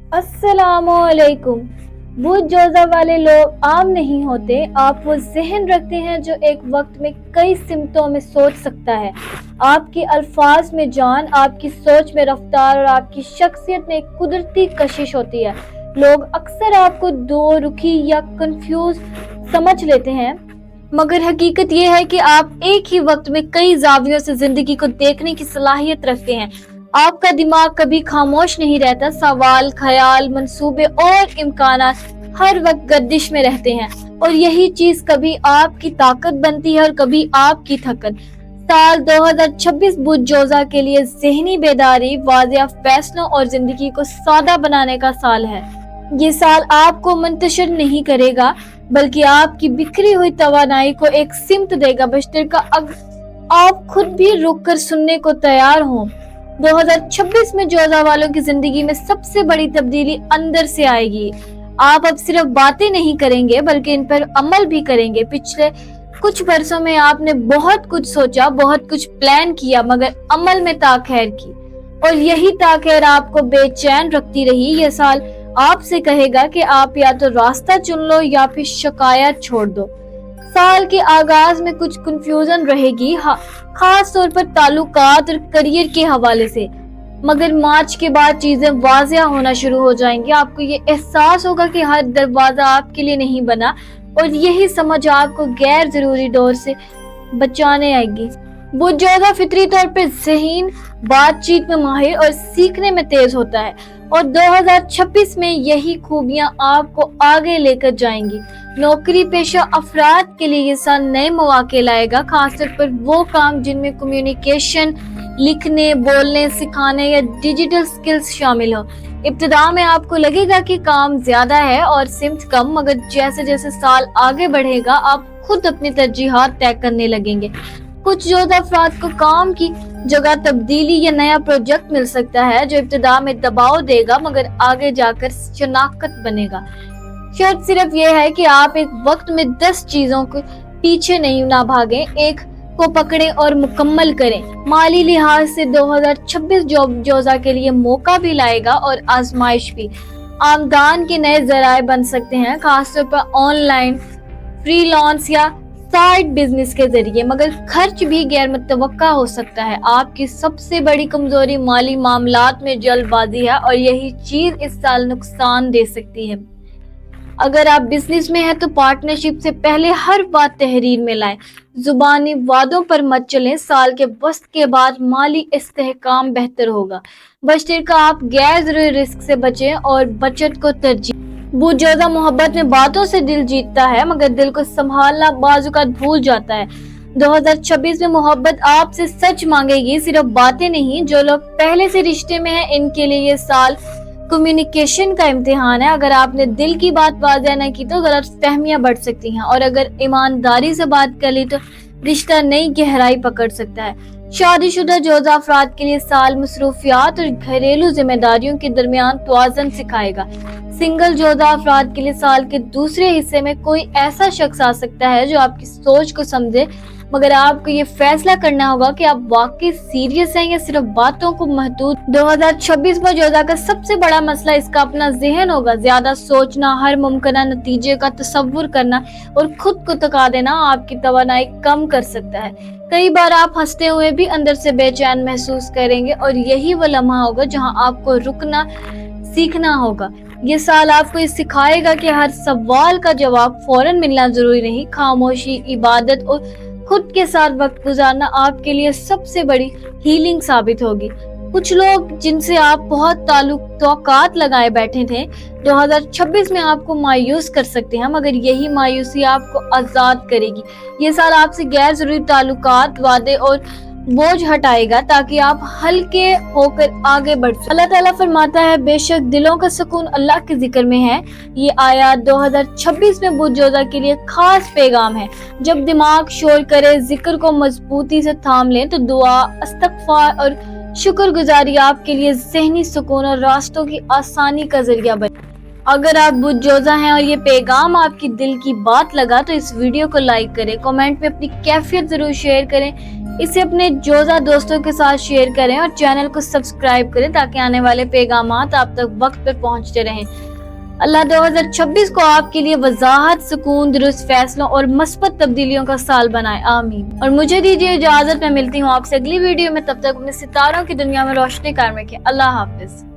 अस्सलामु अलैकुम। बुध जोजा वाले लोग आम नहीं होते। आप वो जहन रखते हैं जो एक वक्त में कई सिमतों में सोच सकता है। आपके अल्फाज में जान, आपकी सोच में रफ्तार और आपकी शख्सियत में एक कुदरती कशिश होती है। लोग अक्सर आपको दो रुखी या कंफ्यूज समझ लेते हैं, मगर हकीकत ये है कि आप एक ही वक्त में कई जावियों से जिंदगी को देखने की सलाहियत रखते हैं। आपका दिमाग कभी खामोश नहीं रहता। सवाल, ख्याल, मंसूबे और इम्कानात हर वक्त गर्दिश में रहते हैं, और यही चीज कभी आपकी ताकत बनती है और कभी आपकी थकन। साल 2026 बुध जोजा के लिए ज़हनी बेदारी, वाज़िया फैसलों और जिंदगी को सादा बनाने का साल है। ये साल आपको मुंतशिर नहीं करेगा, बल्कि आपकी बिखरी हुई तवानाई को एक सिमत देगा, बशर्ते आप खुद भी रुक कर सुनने को तैयार हों। 2026 में जोजा वालों की जिंदगी में सबसे बड़ी तब्दीली अंदर से आएगी। आप अब सिर्फ बातें नहीं करेंगे, बल्कि इन पर अमल भी करेंगे। पिछले कुछ बरसों में आपने बहुत कुछ सोचा, बहुत कुछ प्लान किया, मगर अमल में ताखैर की, और यही ताखैर आपको बेचैन रखती रही। ये साल आपसे कहेगा कि आप या तो रास्ता चुन लो या फिर शिकायत छोड़ दो। साल के आगाज में कुछ कंफ्यूजन रहेगी, खास तौर पर ताल्लुकात और करियर के हवाले से, मगर मार्च के बाद चीजें वाज़िया होना शुरू हो जाएंगी। आपको ये एहसास होगा कि हर दरवाजा आपके लिए नहीं बना, और यही समझ आपको गैर जरूरी दौर से बचाने आएगी। बुध जोजा फितरी तौर पर ज़हीन, बातचीत में माहिर और सीखने में तेज होता है, और 2026 में यही खूबियां आपको आगे लेकर जाएंगी। नौकरी पेशा अफराद के लिए ये साल नए मौके लाएगा, खासतौर पर वो काम जिनमें कम्युनिकेशन, लिखने, बोलने, सिखाने या डिजिटल स्किल्स शामिल हो। इब्तिदा में आपको लगेगा कि काम ज्यादा है और सिमत कम, मगर जैसे जैसे साल आगे बढ़ेगा आप खुद अपनी तरजीहात तय करने लगेंगे। कुछ जोधा अफराद को काम की जगह तब्दीली या नया प्रोजेक्ट मिल सकता है, जो इब्तिदा में दबाव देगा, मगर आगे जाकर शनाख्त बनेगा। शर्त सिर्फ ये है कि आप एक वक्त में 10 चीजों के पीछे नहीं ना भागें, एक को पकड़ें और मुकम्मल करें। माली लिहाज से 2026 जोजा के लिए मौका भी लाएगा और आजमाइश भी। आमदन के नए जराए बन सकते हैं, खासतौर पर ऑनलाइन, फ्रीलांस या साइड बिजनेस के जरिए, मगर खर्च भी गैर मुतवक्का हो सकता है। आपकी सबसे बड़ी कमजोरी माली मामलात में जल्दबाजी है, और यही चीज इस साल नुकसान दे सकती है। अगर आप बिजनेस में हैं तो पार्टनरशिप से पहले हर बात तहरीर में लाएं। जुबानी वादों पर मत चलें। साल के वस्त के बाद माली इस्तेहकाम बेहतर होगा, बशर्ते आप गैर जरूरी रिस्क से बचें और बचत को तरजीह। बुध जोजा मोहब्बत में बातों से दिल जीतता है, मगर दिल को संभालना बाजुकात भूल जाता है। 2026 में मोहब्बत आपसे सच मांगेगी, सिर्फ बातें नहीं। जो लोग पहले से रिश्ते में हैं, इनके लिए ये साल कम्युनिकेशन का इम्तिहान है। अगर आपने दिल की बात वाज़ेह न की तो गलतफहमियां बढ़ सकती हैं, और अगर ईमानदारी से बात कर ली तो रिश्ता नई गहराई पकड़ सकता है। शादीशुदा जोजा अफराद के लिए साल मसरूफियात और घरेलू जिम्मेदारियों के दरमियान तवाज़ुन सिखाएगा। सिंगल जोधा अफराद के लिए साल के दूसरे हिस्से में कोई ऐसा शख्स आ सकता है जो आपकी सोच को समझे, मगर आपको ये फैसला करना होगा कि आप वाकई सीरियस हैं या सिर्फ बातों को महदूद। 2026 में जोधा का सबसे बड़ा मसला इसका अपना जहन होगा। ज्यादा सोचना, हर मुमकिन नतीजे का तसव्वुर करना और खुद को थका देना आपकी तवानाई कम कर सकता है। कई बार आप हंसते हुए भी अंदर से बेचैन महसूस करेंगे, और यही वो लम्हा होगा जहां आपको रुकना सीखना होगा। ये साल आपको ये सिखाएगा कि हर सवाल का जवाब फौरन मिलना जरूरी नहीं। खामोशी, इबादत और खुद के साथ वक्त गुजारना आपके लिए सबसे बड़ी हीलिंग साबित होगी। कुछ लोग जिनसे आप बहुत तवक्कात लगाए बैठे थे, 2026 में आपको मायूस कर सकते हैं, मगर यही मायूसी आपको आजाद करेगी। ये साल आपसे गैर जरूरी ताल्लुकात, वादे और बोझ हटाएगा, ताकि आप हल्के होकर आगे बढ़ सकें। अल्लाह ताला फरमाता है, बेशक दिलों का सुकून अल्लाह के जिक्र में है। ये आयत 2026 में बुध जोधा के लिए खास पैगाम है। जब दिमाग शोर करे, जिक्र को मजबूती से थाम लें, तो दुआ, इस्तग़फ़ार और शुक्रगुजारी आपके लिए ज़हनी सुकून और रास्तों की आसानी का जरिया बने। अगर आप बुध जोधा हैं और ये पैगाम आपकी दिल की बात लगा, तो इस वीडियो को लाइक करें, कमेंट में अपनी कैफियत जरूर शेयर करें। اسے اپنے جوزا دوستوں کے ساتھ شیئر کریں اور چینل کو سبسکرائب کریں تاکہ آنے والے پیغامات آپ تک وقت پہ پہنچتے رہیں۔ اللہ 2026 کو آپ کے لیے وضاحت، سکون، درست فیصلوں اور مثبت تبدیلیوں کا سال بنائے، آمین۔ اور مجھے دیجیے اجازت، میں ملتی ہوں آپ سے اگلی ویڈیو میں، تب تک اپنے ستاروں کی دنیا میں روشنی قائم رکھیں۔ اللہ حافظ۔